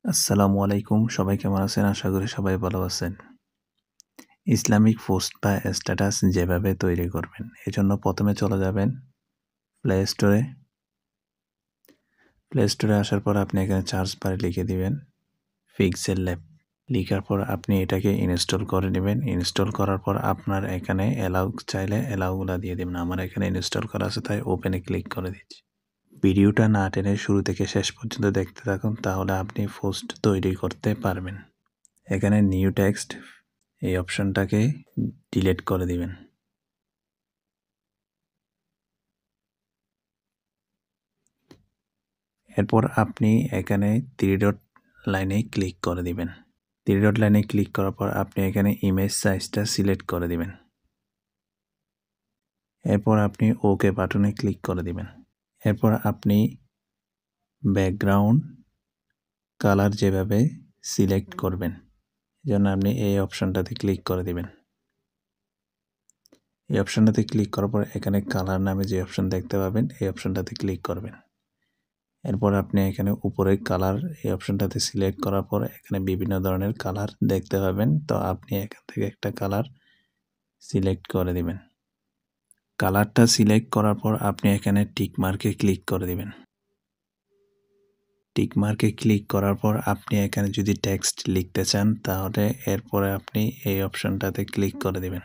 আসসালামু আলাইকুম। সবাই কেমন আছেন? আশা করি সবাই ভালো আছেন। ইসলামিক পোস্ট বা স্ট্যাটাস যেভাবে তৈরি করবেন, এজন্য ১ম এ চলে যাবেন প্লে স্টোরে। প্লে স্টোরে আসার পর আপনি এখানে সার্চ বারে লিখে দিবেন পিক্সেল ল্যাব। লিখার পর আপনি এটাকে ইনস্টল করে নিবেন। ইনস্টল করার পর আপনার এখানে অ্যালাউ চাইলে অ্যালাউগুলা দিয়ে দিবেন। আমার এখানে ইনস্টল করা আছে তাই ওপেনে ক্লিক করে দিচ্ছি। ভিডিওটা না টেনে শুরু থেকে শেষ পর্যন্ত দেখতে থাকুন, তাহলে আপনি পোস্ট তৈরি করতে পারবেন। এখানে নিউ টেক্সট এই অপশনটাকে ডিলিট করে দিবেন। এরপর আপনি এখানে 3 ডট লাইনে ক্লিক করে দিবেন। 3 ডট লাইনে ক্লিক করার পর আপনি এখানে ইমেজ সাইজটা সিলেক্ট করে দিবেন। এরপর আপনি ওকে বাটনে ক্লিক করে দিবেন। এরপর আপনি ব্যাকগ্রাউন্ড কালার যেভাবে সিলেক্ট করবেন, এজন্য আপনি এই অপশনটাতে ক্লিক করে দিবেন। এই অপশনটাতে ক্লিক করার পর এখানে কালার নামে যে অপশন দেখতে পাবেন, এই অপশনটাতে ক্লিক করবেন। এরপর আপনি এখানে উপরে কালার এই অপশনটাতে সিলেক্ট করার পর এখানে বিভিন্ন ধরনের কালার দেখতে পাবেন। তো আপনি এখান থেকে একটা কালার সিলেক্ট করে দিবেন। কালারটা সিলেক্ট করার পর আপনি এখানে টিক মার্কে ক্লিক করে দিবেন। টিক মার্কে ক্লিক করার পর আপনি এখানে যদি টেক্সট লিখতে চান, তাহলে এরপরে আপনি এই অপশনটাতে ক্লিক করে দিবেন।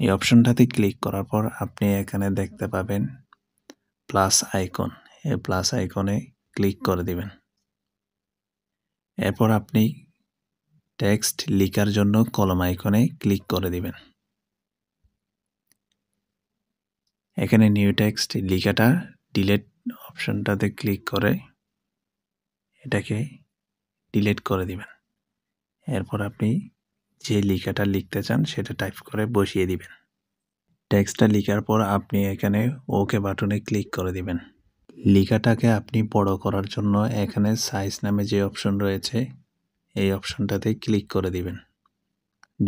এই অপশনটাতে ক্লিক করার পর আপনি এখানে দেখতে পাবেন প্লাস আইকন। এই প্লাস আইকনে ক্লিক করে দিবেন। এরপর আপনি টেক্সট লেখার জন্য কলম আইকনে ক্লিক করে দিবেন। এখানে নিউ টেক্সট লেখাটা ডিলিট অপশনটাতে ক্লিক করে এটাকে ডিলিট করে দিবেন। এরপর আপনি যে লেখাটা লিখতে চান সেটা টাইপ করে বসিয়ে দিবেন। টেক্সটটা লেখার পর আপনি এখানে ওকে বাটনে ক্লিক করে দিবেন। লেখাটাকে আপনি বড় করার জন্য এখানে সাইজ নামে যে অপশন রয়েছে, এই অপশনটাতে ক্লিক করে দিবেন।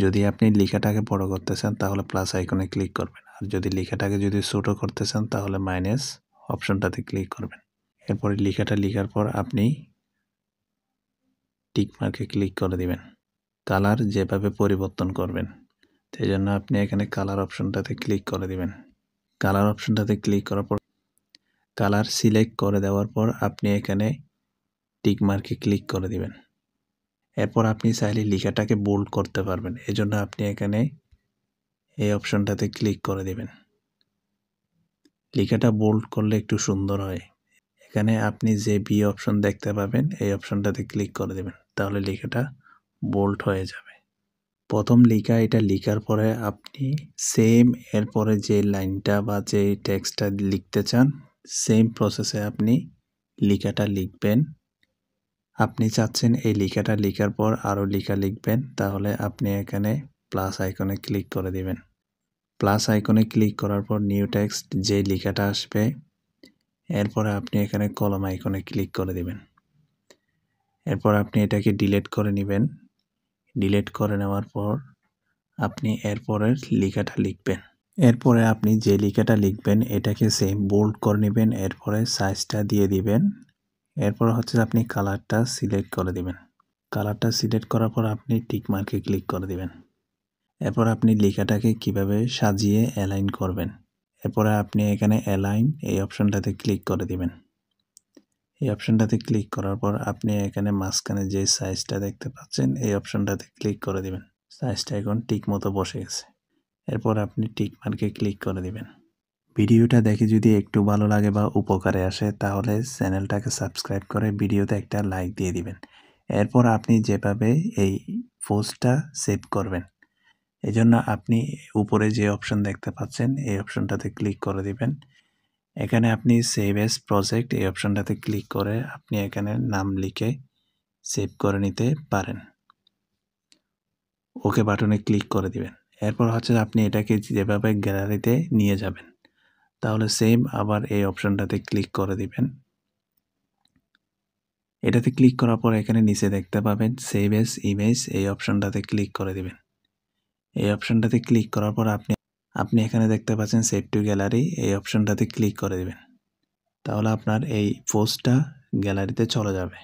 যদি আপনি লেখাটাকে বড় করতে চান তাহলে প্লাস আইকনে ক্লিক করবেন, আর যদি লেখাটাকে ছোট করতে চান তাহলে মাইনাস অপশনটাতে ক্লিক করবেন। এরপরে লেখাটা লেখার পর আপনি টিক মার্কে ক্লিক করে দিবেন। কালার যেভাবে পরিবর্তন করবেন, সেই জন্য আপনি এখানে কালার অপশনটাতে ক্লিক করে দিবেন। কালার অপশনটাতে ক্লিক করার পর কালার সিলেক্ট করে দেওয়ার পর আপনি এখানে টিক মার্কে ক্লিক করে দিবেন। এরপর আপনি চাইলে লেখাটাকে বোল্ড করতে পারবেন, এজন্য আপনি এখানে এই অপশনটাতে ক্লিক করে দিবেন। লেখাটা বোল্ড করলে একটু সুন্দর হয়। এখানে আপনি যে বি অপশন দেখতে পাবেন, এই অপশনটাতে ক্লিক করে দেবেন, তাহলে লেখাটা বোল্ড হয়ে যাবে। প্রথম লেখা এটা লেখার পরে আপনি সেম এরপরে যে লাইনটা বা যে টেক্সটটা লিখতে চান, সেম প্রসেসে আপনি লেখাটা লিখবেন। আপনি চাচ্ছেন এই লেখাটা লেখার পর আরও লেখা লিখবেন, তাহলে আপনি এখানে প্লাস আইকনে ক্লিক করে দিবেন। প্লাস আইকনে ক্লিক করার পর নিউ টেক্সট যে লেখাটা আসবে, এরপরে আপনি এখানে কলম আইকনে ক্লিক করে দিবেন। এরপর আপনি এটাকে ডিলিট করে নেবেন। ডিলিট করে নেওয়ার পর আপনি এরপরের লেখাটা লিখবেন। এরপরে আপনি যে লেখাটা লিখবেন এটাকে সেম বোল্ড করে নেবেন। এরপরে সাইজটা দিয়ে দিবেন। এরপর আপনি কালারটা সিলেক্ট করে দিবেন। কালারটা সিলেক্ট করার পর আপনি টিক মার্কে ক্লিক করে দিবেন। এরপর আপনি লেখাটাকে কিভাবে সাজিয়ে অ্যালাইন করবেন, এরপরে আপনি এখানে অ্যালাইন এই অপশনটাতে ক্লিক করে দিবেন। এই অপশনটাতে ক্লিক করার পর আপনি এখানে মাঝখানে যে সাইজটা দেখতে পাচ্ছেন, এই অপশনটাতে ক্লিক করে দিবেন। সাইজটা এখন ঠিক মতো বসে গেছে। এরপর আপনি টিক মার্কে ক্লিক করে দিবেন। ভিডিওটা দেখে যদি একটু ভালো লাগে বা উপকারে আসে, তাহলে চ্যানেলটাকে সাবস্ক্রাইব করে ভিডিওতে একটা লাইক দিয়ে দিবেন। এরপর আপনি যেভাবে এই পোস্টটা সেভ করবেন, এজন্য আপনি উপরে যে অপশন দেখতে পাচ্ছেন, এই অপশনটাতে ক্লিক করে দিবেন। এখানে আপনি সেভ এস প্রজেক্ট এই অপশনটাতে ক্লিক করে আপনি এখানে নাম লিখে সেভ করে নিতে পারেন। ওকে বাটনে ক্লিক করে দিবেন। এরপর আপনি এটাকে যেভাবে গ্যালারিতে নিয়ে যাবেন, তাহলে সেম আবার এই অপশনটাতে ক্লিক করে দিবেন। এটাতে ক্লিক করার পর এখানে নিচে দেখতে পাবেন সেভ এস ইমেজ, এই অপশনটাতে ক্লিক করে দিবেন। এই অপশনটাতে ক্লিক করার পর আপনি এখানে দেখতে পাচ্ছেন সেভ টু গ্যালারি, এই অপশনটাতে ক্লিক করে দিবেন। তাহলে আপনার এই পোস্টটা গ্যালারিতে চলে যাবে।